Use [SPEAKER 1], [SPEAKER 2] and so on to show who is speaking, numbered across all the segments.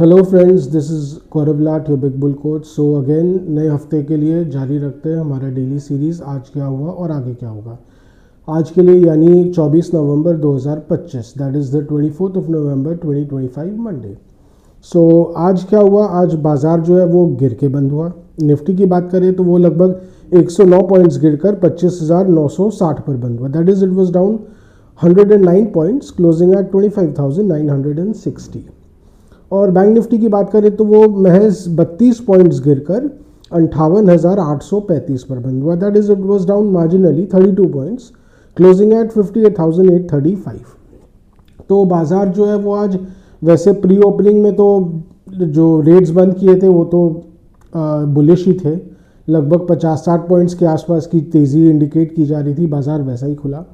[SPEAKER 1] Hello friends, this is Gaurav Lath, your big bull coach. So again नए हफ्ते के लिए जारी रखते हैं हमारा डेली सीरीज़ आज क्या हुआ और आगे क्या होगा। आज के लिए यानी 24 नवंबर 2025, that is the 24th of November 2025 Monday. So आज क्या हुआ, आज बाज़ार जो है वो गिर के बंद हुआ। निफ्टी की बात करें तो वो लगभग 109 पॉइंट्स गिरकर 25,960 पर बंद हुआ। That is it was down 109 points, closing at 25,960। और बैंक निफ्टी की बात करें तो वो महज 32 पॉइंट्स गिरकर 58,835 पर बंद हुआ। That is it was down marginally 32 points, closing at 58,835। तो बाजार जो है वो आज वैसे प्री ओपनिंग में तो जो रेट्स बंद किए थे वो तो बुलिश ही थे। लगभग 50-60 पॉइंट्स के आसपास की तेज़ी इंडिकेट की जा रही थी, बाजार वैसा ही खुला।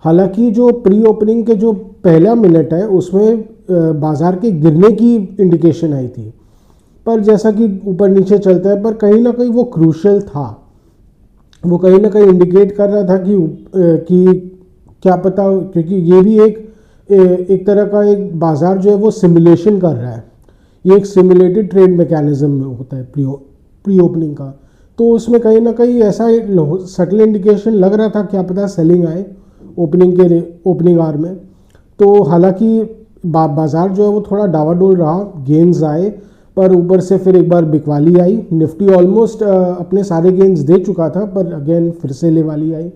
[SPEAKER 1] हालांकि जो प्री ओपनिंग के जो पहला मिनट है उसमें बाजार के गिरने की इंडिकेशन आई थी, पर जैसा कि ऊपर नीचे चलता है, पर कहीं ना कहीं वो क्रूशल था। वो कहीं ना कहीं इंडिकेट कर रहा था कि क्या पता, क्योंकि ये भी एक तरह का एक बाजार जो है वो सिमुलेशन कर रहा है। ये एक सिमुलेटेड ट्रेड मैकेनिज्म में होता है प्री ओपनिंग का। तो उसमें कहीं ना कहीं ऐसा सटल इंडिकेशन लग रहा था, क्या पता सेलिंग आए ओपनिंग आवर में। तो हालांकि बाजार जो है वो थोड़ा डावाडोल रहा, गेंस आए, पर ऊपर से फिर एक बार बिकवाली आई। निफ्टी ऑलमोस्ट अपने सारे गेंस दे चुका था, पर अगेन फिर से ले वाली आई।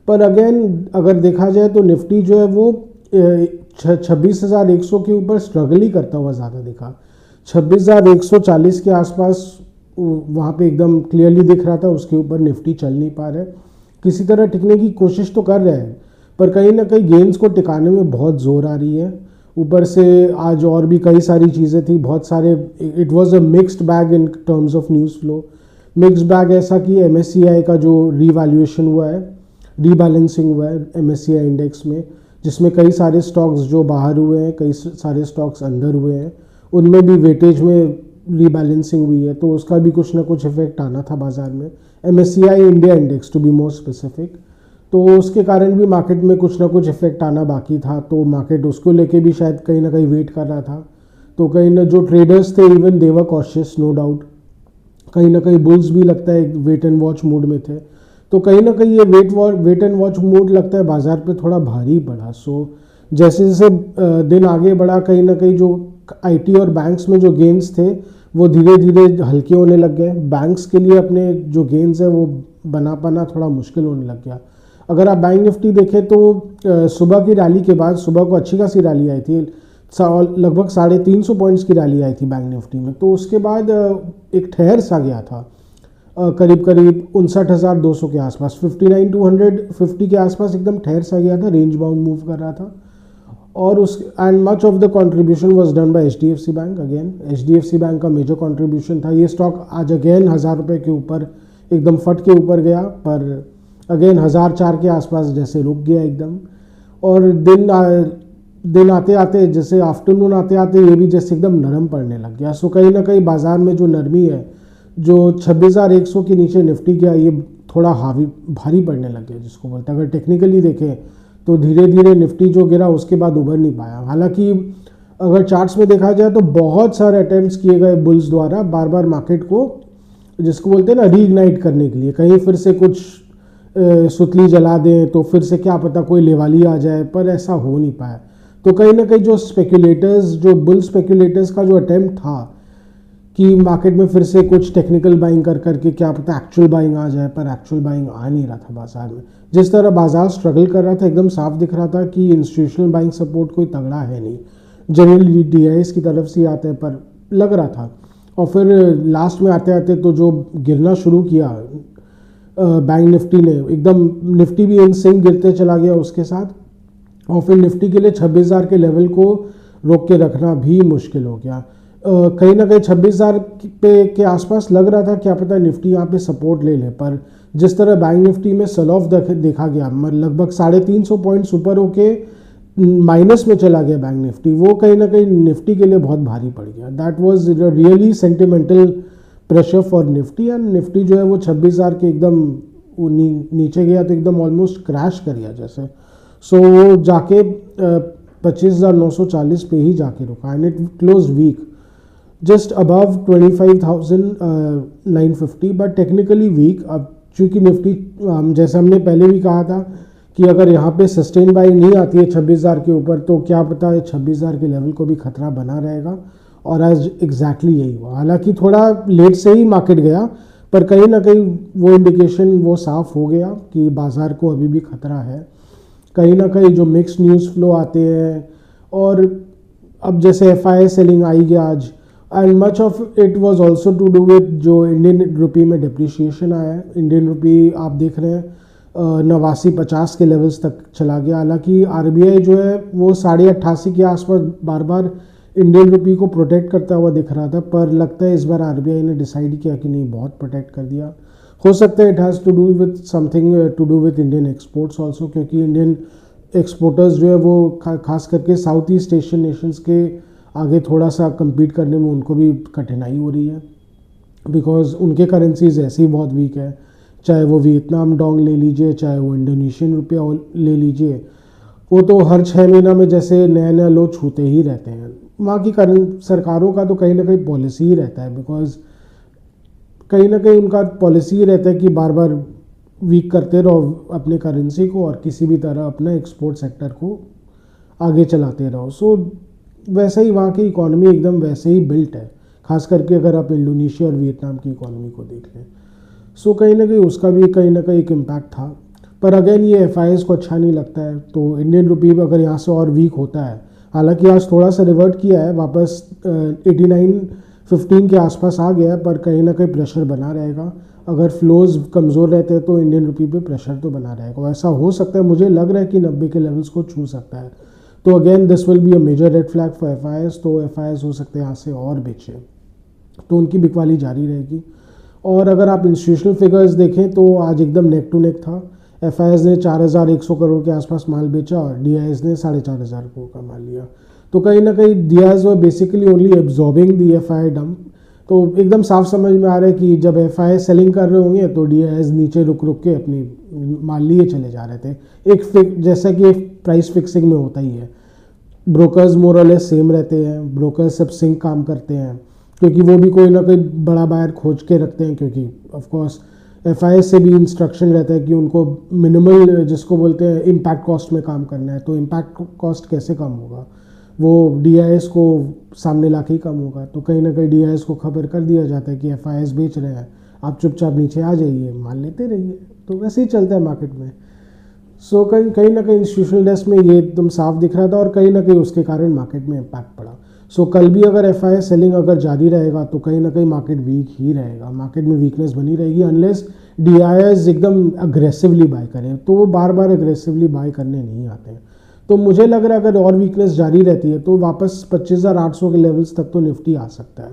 [SPEAKER 1] पर अगेन अगर देखा जाए तो निफ्टी जो है वो 26,100 के ऊपर स्ट्रगल ही करता हुआ ज़्यादा दिखा। 26,140 के आसपास वहाँ पे एकदम क्लियरली दिख रहा था, उसके ऊपर निफ्टी चल नहीं पा रहा है। किसी तरह टिकने की कोशिश तो कर रहे हैं, पर कहीं ना कहीं गेंस को टिकाने में बहुत ज़ोर आ रही है। ऊपर से आज और भी कई सारी चीज़ें थी, बहुत सारे। It was a mixed bag in terms of news flow. Mixed bag ऐसा कि एमएससीआई का जो रीवैल्यूएशन हुआ है, रीबैलेंसिंग हुआ है एमएससीआई इंडेक्स में, जिसमें कई सारे स्टॉक्स जो बाहर हुए हैं, कई सारे स्टॉक्स अंदर हुए हैं, उनमें भी वेटेज में रीबैलेंसिंग हुई है। तो उसका भी कुछ ना कुछ इफेक्ट आना था बाजार में। MSCI India index to be more specific, तो उसके कारण भी मार्केट में कुछ ना कुछ इफेक्ट आना बाकी था। तो मार्केट उसको लेके भी शायद कहीं ना कहीं वेट कर रहा था। तो कहीं ना जो ट्रेडर्स थे, even they were cautious, no doubt. कहीं ना कहीं बुल्स भी लगता है वेट एंड वॉच मूड में थे। तो कहीं ना कहीं ये वेट एंड वॉच मूड लगता है बाजार पे थोड़ा भारी पड़ा। सो जैसे जैसे दिन आगे बढ़ा, कहीं ना कहीं जो आईटी और बैंक्स में जो गेंस थे वो धीरे धीरे हल्के होने लग गए। बैंक्स के लिए अपने जो गेंस है वो बना पाना थोड़ा मुश्किल होने लग गया। अगर आप बैंक निफ्टी देखें तो सुबह की रैली के बाद, सुबह को अच्छी खासी रैली आई थी, लगभग 350 पॉइंट्स की रैली आई थी बैंक निफ्टी में। तो उसके बाद एक ठहर सा गया था, करीब करीब 59,200 के आसपास, 59,250 के आसपास एकदम ठहर सा गया था, रेंज बाउंड मूव कर रहा था। और उस and much of the contribution was done by HDFC bank. Again HDFC bank का मेजर कंट्रीब्यूशन था। ये स्टॉक आज अगेन 1,000 रुपये के ऊपर एकदम फट के ऊपर गया, पर अगेन 1,004 के आसपास जैसे रुक गया एकदम। और दिन आते आते, जैसे आफ्टरनून आते आते, ये भी जैसे एकदम नरम पड़ने लग गया। सो कहीं ना कहीं बाजार में जो नरमी है, जो 26,100 के नीचे निफ्टी गया, ये थोड़ा भारी पड़ने लग गया जिसको बोलते हैं। अगर टेक्निकली देखें तो धीरे धीरे निफ्टी जो गिरा उसके बाद उभर नहीं पाया। हालांकि अगर चार्ट्स में देखा जाए तो बहुत सारे अटेम्प्ट्स किए गए बुल्स द्वारा बार बार मार्केट को, जिसको बोलते हैं ना, रीइग्नाइट करने के लिए। कहीं फिर से कुछ सुतली जला दें तो फिर से क्या पता कोई लेवाली आ जाए, पर ऐसा हो नहीं पाया। तो कहीं ना कहीं जो स्पेक्यूलेटर्स, जो बुल स्पेक्यूलेटर्स का जो अटेम्प्ट था कि मार्केट में फिर से कुछ टेक्निकल बाइंग कर करके क्या पता एक्चुअल बाइंग आ जाए, पर एक्चुअल बाइंग आ नहीं रहा था बाजार में। जिस तरह बाजार स्ट्रगल कर रहा था, एकदम साफ दिख रहा था कि इंस्टीट्यूशनल बाइंग सपोर्ट कोई तगड़ा है नहीं। जनरली डीआईएस की तरफ से आते हैं, पर लग रहा था। और फिर लास्ट में आते आते तो जो गिरना शुरू किया बैंक निफ्टी ने, एकदम निफ्टी भी इन सिंक गिरते चला गया उसके साथ। और फिर निफ्टी के लिए 26,000 के लेवल को रोक के रखना भी मुश्किल हो गया। कहीं ना कहीं 26,000 के आसपास लग रहा था क्या पता निफ्टी यहाँ पे सपोर्ट ले ले, पर जिस तरह बैंक निफ्टी में सेल ऑफ देखा गया, लगभग 350 पॉइंट्स ऊपर होके माइनस में चला गया बैंक निफ्टी, वो कहीं ना कहीं निफ्टी के लिए बहुत भारी पड़ गया। That was really sentimental pressure for Nifty. And Nifty जो है वो 26,000 के एकदम नीचे गया तो एकदम ऑलमोस्ट क्रैश कर गया जैसे। सो वो जाके 25,940 पे ही जाके रुका and it close weak. Just above 25,950 but technically weak. अब चूँकि निफ्टी जैसे हमने पहले भी कहा था कि अगर यहाँ पे सस्टेन बाइंग नहीं आती है 26,000 के ऊपर तो क्या पता है 26,000 के लेवल को भी खतरा बना रहेगा, और आज एग्जैक्टली यही हुआ। हालांकि थोड़ा लेट से ही मार्केट गया, पर कहीं ना कहीं वो इंडिकेशन वो साफ हो गया कि बाज़ार को अभी भी खतरा है। कहीं ना कहीं जो मिक्स न्यूज़ फ्लो आते हैं, और अब जैसे FII सेलिंग आई गया आज, and much of it was also to do with जो इंडियन रुपी में डिप्रिशिएशन आया है। इंडियन रुपी आप देख रहे हैं 89-50 के लेवल्स तक चला गया। हालांकि RBI जो है वो 88.5 के आसपास बार बार इंडियन रुपी को प्रोटेक्ट करता हुआ दिख रहा था, पर लगता है इस बार RBI ने डिसाइड किया कि नहीं, बहुत प्रोटेक्ट कर दिया। हो सकता है it has to do with something to do with Indian exports also, क्योंकि इंडियन एक्सपोर्टर्स जो है वो खास करके साउथ ईस्ट एशियन नेशंस के आगे थोड़ा सा compete करने में उनको भी कठिनाई हो रही है, बिकॉज उनके करेंसीज ऐसे ही बहुत वीक है। चाहे वो वियतनाम डोंग ले लीजिए, चाहे वो इंडोनेशियन रुपया ले लीजिए, वो तो हर 6 महीना में जैसे नया नया लो छूते ही रहते हैं। वहाँ की सरकारों का तो कहीं ना कहीं पॉलिसी ही रहता है, बिकॉज कहीं ना कहीं उनका पॉलिसी ही रहता है कि बार बार वीक करते रहो अपने करेंसी को, और किसी भी तरह अपना एक्सपोर्ट सेक्टर को आगे चलाते रहो। सो वैसे ही वहाँ की इकॉनमी एकदम वैसे ही बिल्ट है, खास करके अगर आप इंडोनेशिया और वियतनाम की इकॉनमी को देख लें। सो कहीं ना कहीं उसका भी कहीं ना कहीं एक इम्पैक्ट था। पर अगेन ये FIIs को अच्छा नहीं लगता है, तो इंडियन रुपी भी अगर यहाँ से और वीक होता है, हालांकि आज थोड़ा सा रिवर्ट किया है, वापस 89.15 के आसपास आ गया है, पर कहीं ना कहीं प्रेशर बना रहेगा। अगर फ्लोज कमज़ोर रहते हैं तो इंडियन रुपी पे प्रेशर तो बना रहेगा। ऐसा हो सकता है, मुझे लग रहा है कि 90 के लेवल्स को छू सकता है। तो again this will be a major red flag for FIIs। तो FIIs हो सकते हैं यहाँ से और बेचे, तो उनकी बिकवाली जारी रहेगी। और अगर आप इंस्टीट्यूशनल फिगर्स देखें तो आज एकदम नेक टू नेक था। FIIs ने 4,100 करोड़ के आसपास माल बेचा, और DIIs ने 4,500 करोड़ का माल लिया। तो कहीं ना कहीं DIIs were basically only absorbing the FII dump. तो एकदम साफ समझ में आ रहा है कि जब FII सेलिंग कर रहे होंगे तो DIIs नीचे रुक रुक के अपनी माल लिए चले जा रहे थे। जैसा कि एक प्राइस फिक्सिंग में होता ही है, ब्रोकर्स मोर और लेस सेम रहते हैं, ब्रोकर्स सब सिंक काम करते हैं, क्योंकि वो भी कोई ना कोई बड़ा बायर खोज के रखते हैं, क्योंकि ऑफ कोर्स FII से भी इंस्ट्रक्शन रहता है कि उनको मिनिमल, जिसको बोलते हैं इम्पैक्ट कॉस्ट में काम करना है। तो इम्पैक्ट कॉस्ट कैसे कम होगा, वो DIIs को सामने ला के ही कम होगा। तो कहीं ना कहीं DIIs को खबर कर दिया जाता है कि FIIs बेच रहे हैं, आप चुपचाप नीचे आ जाइए, माल लेते रहिए। तो वैसे ही चलता है मार्केट में। सो कहीं ना कहीं इंस्टीट्यूशनल डेस्क में ये एकदम साफ दिख रहा था, और कहीं ना कहीं उसके कारण मार्केट में इम्पैक्ट पड़ा। सो कल भी अगर FII सेलिंग अगर जारी रहेगा तो कहीं ना कहीं मार्केट वीक ही रहेगा, मार्केट में वीकनेस बनी रहेगी, अनलेस DIIs एकदम अग्रेसिवली बाय करें। तो वो बार बार अग्रेसिवली बाय करने नहीं आते हैं। तो मुझे लग रहा है अगर और वीकनेस जारी रहती है तो वापस 25,800 के लेवल्स तक तो निफ्टी आ सकता है,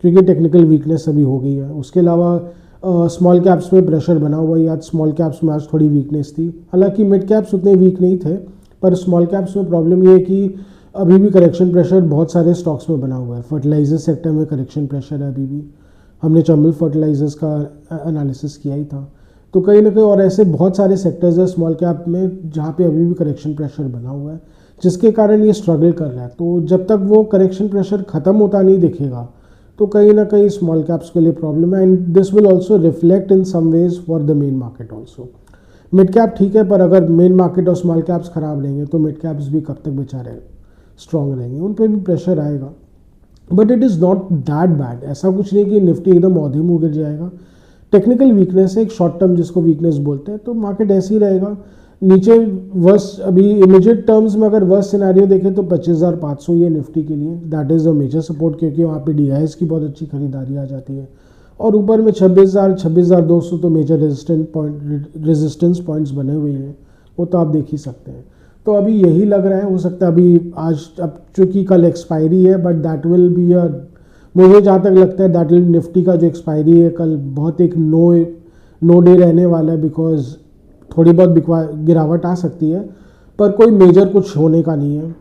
[SPEAKER 1] क्योंकि टेक्निकल वीकनेस अभी हो गई है। उसके अलावा स्मॉल कैप्स में प्रेशर बना हुआ है। आज स्मॉल कैप्स में आज थोड़ी वीकनेस थी, हालांकि मिड कैप्स उतने वीक नहीं थे, पर स्मॉल कैप्स में प्रॉब्लम ये है कि अभी भी करेक्शन प्रेशर बहुत सारे स्टॉक्स में बना हुआ है। फर्टिलाइजर सेक्टर में करेक्शन प्रेशर है अभी भी, हमने चंबल फर्टिलाइजर्स का एनालिसिस किया ही था। तो कहीं ना कहीं और ऐसे बहुत सारे सेक्टर्स हैं स्मॉल कैप में जहाँ पे अभी भी करेक्शन प्रेशर बना हुआ है, जिसके कारण ये स्ट्रगल कर रहा है। तो जब तक वो करेक्शन प्रेशर ख़त्म होता नहीं दिखेगा तो कहीं ना कहीं स्मॉल कैप्स के लिए प्रॉब्लम है, and this will also reflect in some ways for the main market also. Mid cap ठीक है, पर अगर मेन मार्केट और स्मॉल कैप्स खराब रहेंगे तो मिड कैप्स भी कब तक बेचारे स्ट्रॉन्ग रहेंगे, उन पर भी प्रेशर आएगा। But it is not that bad, ऐसा कुछ नहीं कि निफ्टी एकदम औधे मुँह गिर जाएगा। टेक्निकल वीकनेस है, एक शॉर्ट टर्म जिसको वीकनेस बोलते हैं, तो मार्केट ऐसे ही रहेगा नीचे। वर्स्ट अभी इमीडिएट टर्म्स में अगर वर्स्ट सिनेरियो देखें तो 25,500 ये निफ्टी के लिए, that is a major support, क्योंकि वहाँ पे DIIs की बहुत अच्छी खरीदारी आ जाती है। और ऊपर में 26,200 तो मेजर रेजिस्टेंस पॉइंट्स बने हुए हैं, वो तो आप देख ही सकते हैं। तो अभी यही लग रहा है, हो सकता है अभी आज, अब चूँकि कल एक्सपायरी है, बट दैट विल बी अ, मुझे जहाँ तक लगता है दैट विल, निफ्टी का जो एक्सपायरी है कल बहुत एक नो डे रहने वाला है, बिकॉज थोड़ी बहुत गिरावट आ सकती है, पर कोई मेजर कुछ होने का नहीं है,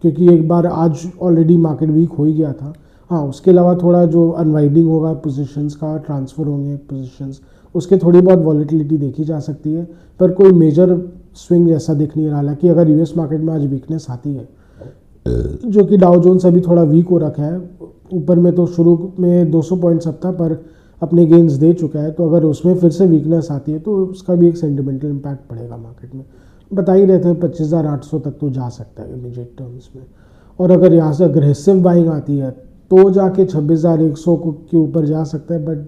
[SPEAKER 1] क्योंकि एक बार आज ऑलरेडी मार्केट वीक हो ही गया था। हाँ, उसके अलावा थोड़ा जो अनवाइडिंग होगा पोजीशंस का, ट्रांसफ़र होंगे पोजीशंस, उसके थोड़ी बहुत वॉलेटिलिटी देखी जा सकती है, पर कोई मेजर स्विंग जैसा दिख नहीं रहा। हालांकि अगर US मार्केट में आज वीकनेस आती है, जो कि डाउ जोन्स अभी थोड़ा वीक हो रखा है, ऊपर में तो शुरू में 200 पॉइंट्स अब था पर अपने गेंस दे चुका है, तो अगर उसमें फिर से वीकनेस आती है तो उसका भी एक सेंटिमेंटल इम्पैक्ट पड़ेगा मार्केट में। बता ही रहते हैं 25,800 तक तो जा सकता है इमीडिएट टर्म्स में, और अगर यहाँ से अग्रेसिव बाइंग आती है तो जाके 26,100 के ऊपर जा सकता है, बट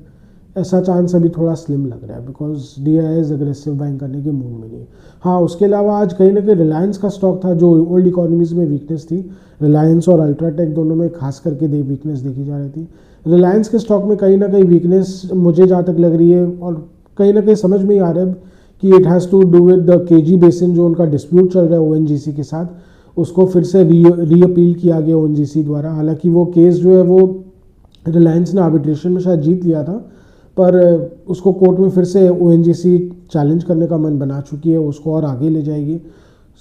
[SPEAKER 1] ऐसा चांस अभी थोड़ा स्लिम लग रहा है बिकॉज DIIs अग्रेसिव बाइंग करने के मूड में नहीं है। हाँ, उसके अलावा आज कहीं ना कहीं रिलायंस का स्टॉक था जो ओल्ड इकोनॉमीज़ में वीकनेस थी, रिलायंस और अल्ट्राटेक दोनों में खास करके वीकनेस देखी जा रही थी। रिलायंस के स्टॉक में कहीं ना कहीं वीकनेस मुझे जहाँ तक लग रही है, और कहीं ना कहीं समझ में ही आ रहा है कि it has to do with the KG basin, जो उनका डिस्प्यूट चल रहा है ONGC के साथ, उसको फिर से री अपील किया गया ONGC द्वारा। हालांकि वो केस जो है वो रिलायंस ने आर्बिट्रेशन में शायद जीत लिया था, पर उसको कोर्ट में फिर से ONGC चैलेंज करने का मन बना चुकी है, उसको और आगे ले जाएगी।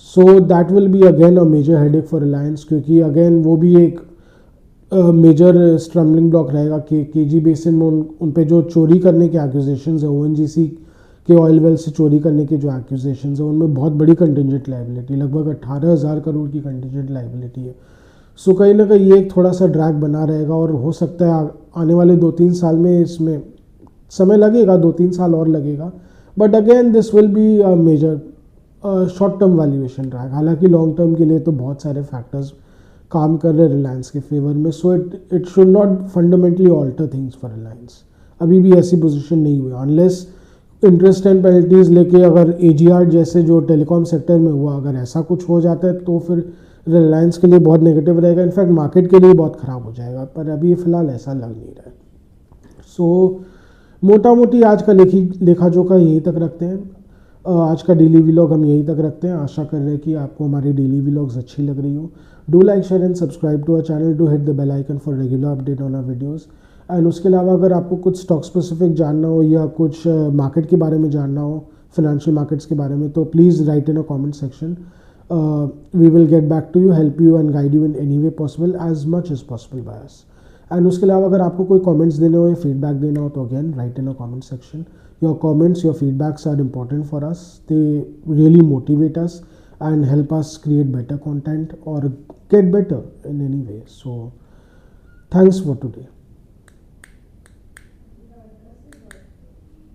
[SPEAKER 1] So that will be again a major headache for Reliance, क्योंकि अगेन वो भी एक मेजर स्ट्रम्बलिंग ब्लॉक रहेगा कि KG बेसिन में उन पे जो चोरी करने के एक्यूजेशंस है, ONGC के ऑयल वेल से चोरी करने के जो एक्यूजेशंस है, उनमें बहुत बड़ी कंटिजेंट लाइबिलिटी, लगभग 18,000 करोड़ की कंटिजेंट लाइबिलिटी है। सो कहीं ना कहीं ये एक थोड़ा सा ड्रैग बना रहेगा, और हो सकता है आने वाले 2-3 साल में इसमें समय लगेगा, 2-3 साल और लगेगा, but again this will be a major short term valuation drag. हालांकि लॉन्ग टर्म के लिए तो बहुत सारे फैक्टर्स काम कर रहे हैं रिलायंस के फेवर में, so it should not fundamentally alter things for Reliance. अभी भी ऐसी पोजीशन नहीं हुई, अनलेस इंटरेस्ट एंड पेनल्टीज लेके अगर AGR जैसे जो टेलीकॉम सेक्टर में हुआ, अगर ऐसा कुछ हो जाता है तो फिर रिलायंस के लिए बहुत नेगेटिव रहेगा, इनफैक्ट मार्केट के लिए बहुत ख़राब हो जाएगा, पर अभी फ़िलहाल ऐसा लग नहीं रहा है। सो मोटा मोटी आज का लेखा जोखा यहीं तक रखते हैं। आज का डेली व्लॉग हम यहीं तक रखते हैं। आशा कर रहे हैं कि आपको हमारी डेली व्लॉग्स अच्छी लग रही हो। Do like, share and subscribe to our channel, do hit the bell icon for regular update on our videos. And उसके अलावा अगर आपको कुछ स्टॉक स्पेसिफिक जानना हो या कुछ मार्केट के बारे में जानना हो, फाइनेंशियल मार्केट्स के बारे में, तो please write in a comment section. We will get back to you, help you and guide you in any way possible, as much as possible by us. And उसके अलावा अगर आपको कोई कमेंट्स देने हो या फीडबैक देना हो तो again write in a comment section. Your comments, your feedbacks are important for us. They really motivate us and help us create better content or get better in any way. So thanks for today.